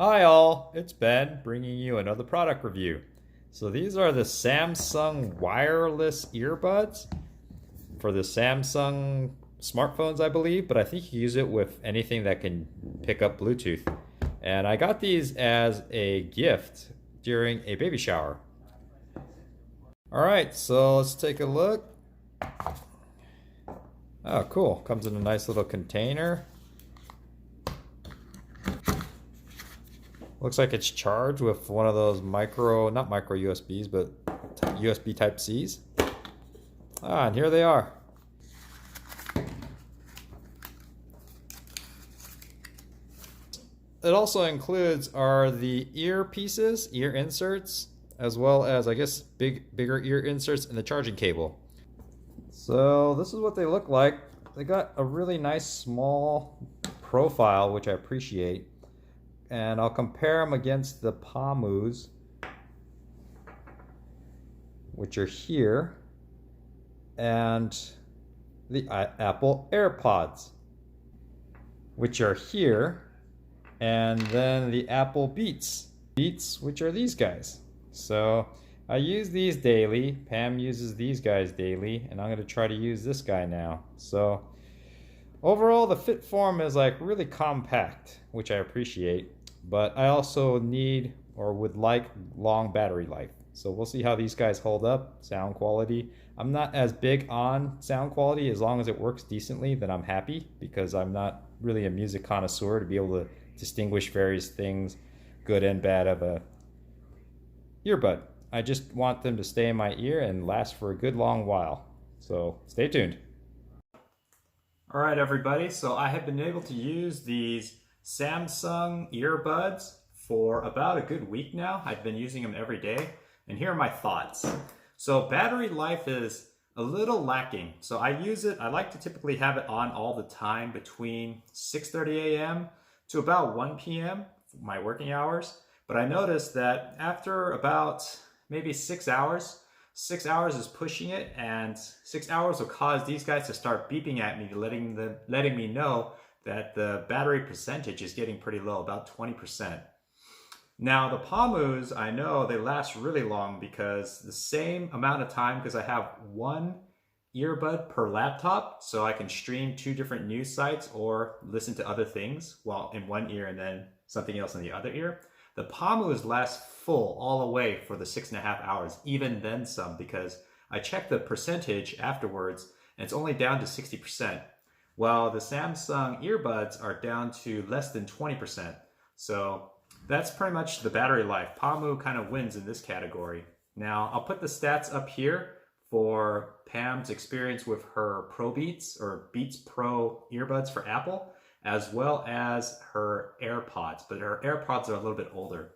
Hi all, it's Ben bringing you another product review. So these are the Samsung wireless earbuds for the Samsung smartphones, I believe, but I think you use it with anything that can pick up Bluetooth. And I got these as a gift during a baby shower. All right, so let's take a look. Oh, cool. Comes in a nice little container. Looks like it's charged with one of those not micro USBs, but USB Type Cs. Ah, and here they are. It also includes the earpieces, ear inserts, as well as, I guess, bigger ear inserts and the charging cable. So this is what they look like. They got a really nice small profile, which I appreciate. And I'll compare them against the Pamus, which are here, and the Apple Airpods, which are here, and then the Apple Beats, which are these guys. So I use these daily. Pam uses these guys daily, and I'm going to try to use this guy now. So overall, the fit form is like really compact, which I appreciate, but I also need or would like long battery life. So we'll see how these guys hold up. Sound quality, I'm not as big on sound quality. As long as it works decently, then I'm happy, because I'm not really a music connoisseur to be able to distinguish various things, good and bad, of a earbud. I just want them to stay in my ear and last for a good long while. So stay tuned. All right, everybody. So I have been able to use these Samsung earbuds for about a good week now. I've been using them every day, and here are my thoughts. So battery life is a little lacking. So I like to typically have it on all the time between 6:30 a.m. to about 1 p.m., my working hours. But I noticed that after about maybe 6 hours, 6 hours is pushing it, and 6 hours will cause these guys to start beeping at me, letting me know that the battery percentage is getting pretty low, about 20%. Now the Pamus, I know they last really long, because the same amount of time, because I have one earbud per laptop, so I can stream 2 different news sites or listen to other things while in one ear and then something else in the other ear. The Pamus last full all the way for the 6.5 hours, even then some, because I checked the percentage afterwards and it's only down to 60%, while the Samsung earbuds are down to less than 20%. So that's pretty much the battery life. Pamu kind of wins in this category. Now I'll put the stats up here for Pam's experience with her PowerBeats or Beats Pro earbuds for Apple, as well as her AirPods, but her AirPods are a little bit older.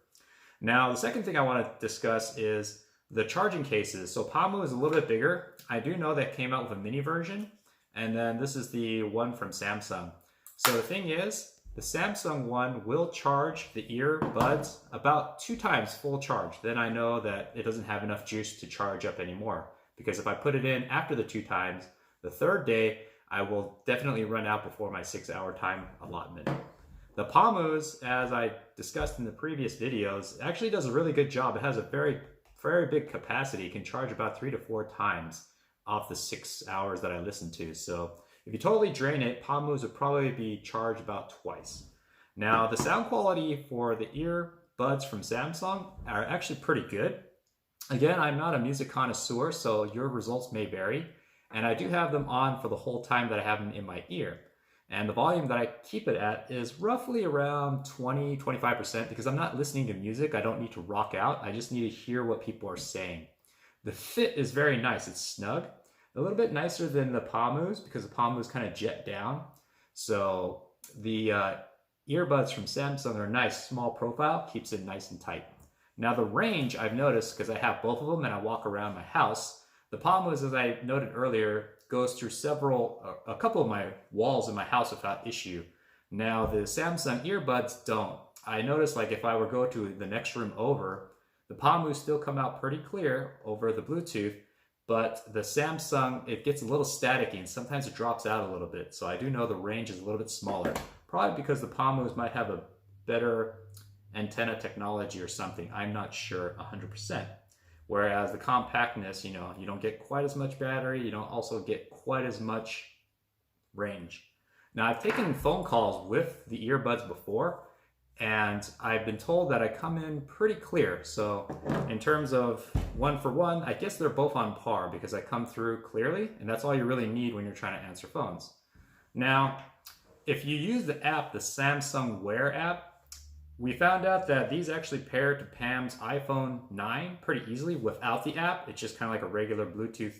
Now, the second thing I want to discuss is the charging cases. So Pamu is a little bit bigger. I do know that came out with a mini version, and then this is the one from Samsung. So the thing is, the Samsung one will charge the earbuds about 2 times full charge. Then I know that it doesn't have enough juice to charge up anymore, because if I put it in after the 2 times, the third day, I will definitely run out before my 6-hour time allotment. The Pamus, as I discussed in the previous videos, actually does a really good job. It has a very, very big capacity. It can charge about 3 to 4 times off the 6 hours that I listen to. So if you totally drain it, Pamus would probably be charged about twice. Now, the sound quality for the earbuds from Samsung are actually pretty good. Again, I'm not a music connoisseur, so your results may vary. And I do have them on for the whole time that I have them in my ear. And the volume that I keep it at is roughly around 20-25%, because I'm not listening to music. I don't need to rock out. I just need to hear what people are saying. The fit is very nice. It's snug. A little bit nicer than the Pamus, because the Pamus kind of jet down. So the earbuds from Samsung are nice, small profile, keeps it nice and tight. Now the range, I've noticed, because I have both of them and I walk around my house, the Pamus, as I noted earlier, goes through a couple of my walls in my house without issue. Now the Samsung earbuds don't. I noticed, like, if I were to go to the next room over, the Pamus still come out pretty clear over the Bluetooth, but the Samsung, it gets a little staticky and sometimes it drops out a little bit. So I do know the range is a little bit smaller, probably because the Pamus might have a better antenna technology or something. I'm not sure 100%. Whereas the compactness, you know, you don't get quite as much battery, you don't also get quite as much range. Now, I've taken phone calls with the earbuds before, and I've been told that I come in pretty clear. So in terms of one for one, I guess they're both on par because I come through clearly, and that's all you really need when you're trying to answer phones. Now, if you use the app, the Samsung Wear app, we found out that these actually pair to Pam's iPhone 9 pretty easily without the app. It's just kind of like a regular Bluetooth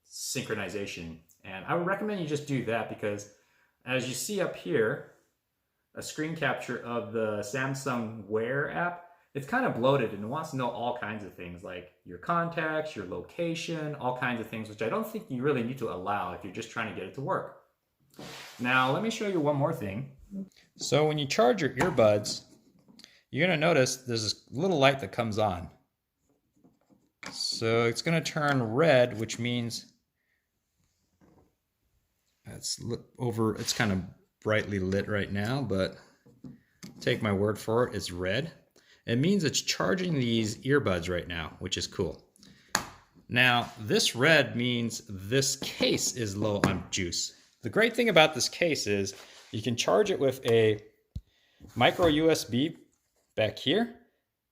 synchronization. And I would recommend you just do that because as you see up here, a screen capture of the Samsung Wear app, it's kind of bloated and it wants to know all kinds of things like your contacts, your location, all kinds of things, which I don't think you really need to allow if you're just trying to get it to work. Now, let me show you one more thing. So when you charge your earbuds, you're going to notice there's this little light that comes on. So it's going to turn red, which means it's kind of brightly lit right now, but take my word for it, it's red. It means it's charging these earbuds right now, which is cool. Now, this red means this case is low on juice. The great thing about this case is you can charge it with a micro USB back here.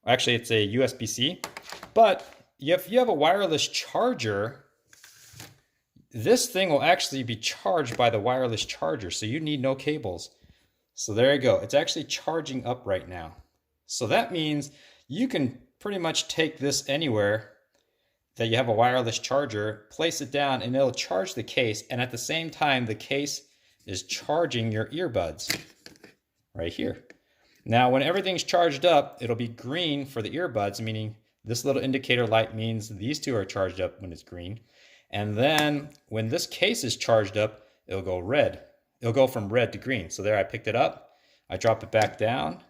Actually, it's a USB-C, but if you have a wireless charger, this thing will actually be charged by the wireless charger, so you need no cables. So there you go. It's actually charging up right now. So that means you can pretty much take this anywhere that you have a wireless charger, place it down, and it'll charge the case, and at the same time, the case is charging your earbuds right here. Now, when everything's charged up, it'll be green for the earbuds, meaning this little indicator light means these two are charged up when it's green. And then when this case is charged up, it'll go red. It'll go from red to green. So there, I picked it up, I drop it back down.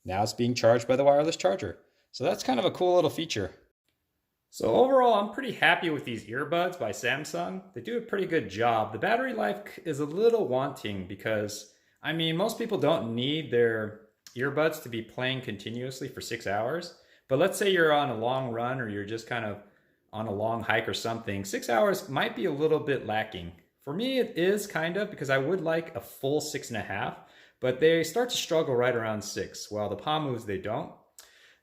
Now it's being charged by the wireless charger. So that's kind of a cool little feature. So overall, I'm pretty happy with these earbuds by Samsung. They do a pretty good job. The battery life is a little wanting because, I mean, most people don't need their earbuds to be playing continuously for 6 hours. But let's say you're on a long run or you're just kind of on a long hike or something. 6 hours might be a little bit lacking. For me, it is kind of, because I would like a full 6.5, but they start to struggle right around 6. While the Pamus, they don't.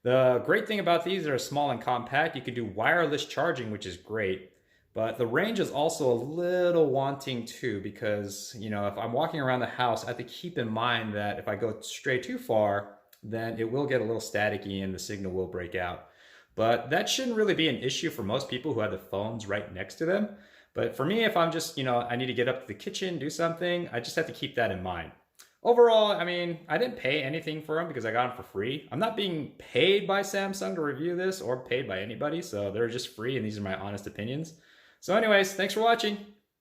The great thing about these are small and compact. You can do wireless charging, which is great. But the range is also a little wanting too, because, you know, if I'm walking around the house, I have to keep in mind that if I go stray too far, then it will get a little staticky and the signal will break out. But that shouldn't really be an issue for most people who have the phones right next to them. But for me, if I'm just, you know, I need to get up to the kitchen, do something, I just have to keep that in mind. Overall, I mean, I didn't pay anything for them because I got them for free. I'm not being paid by Samsung to review this or paid by anybody, so they're just free and these are my honest opinions. So anyways, thanks for watching.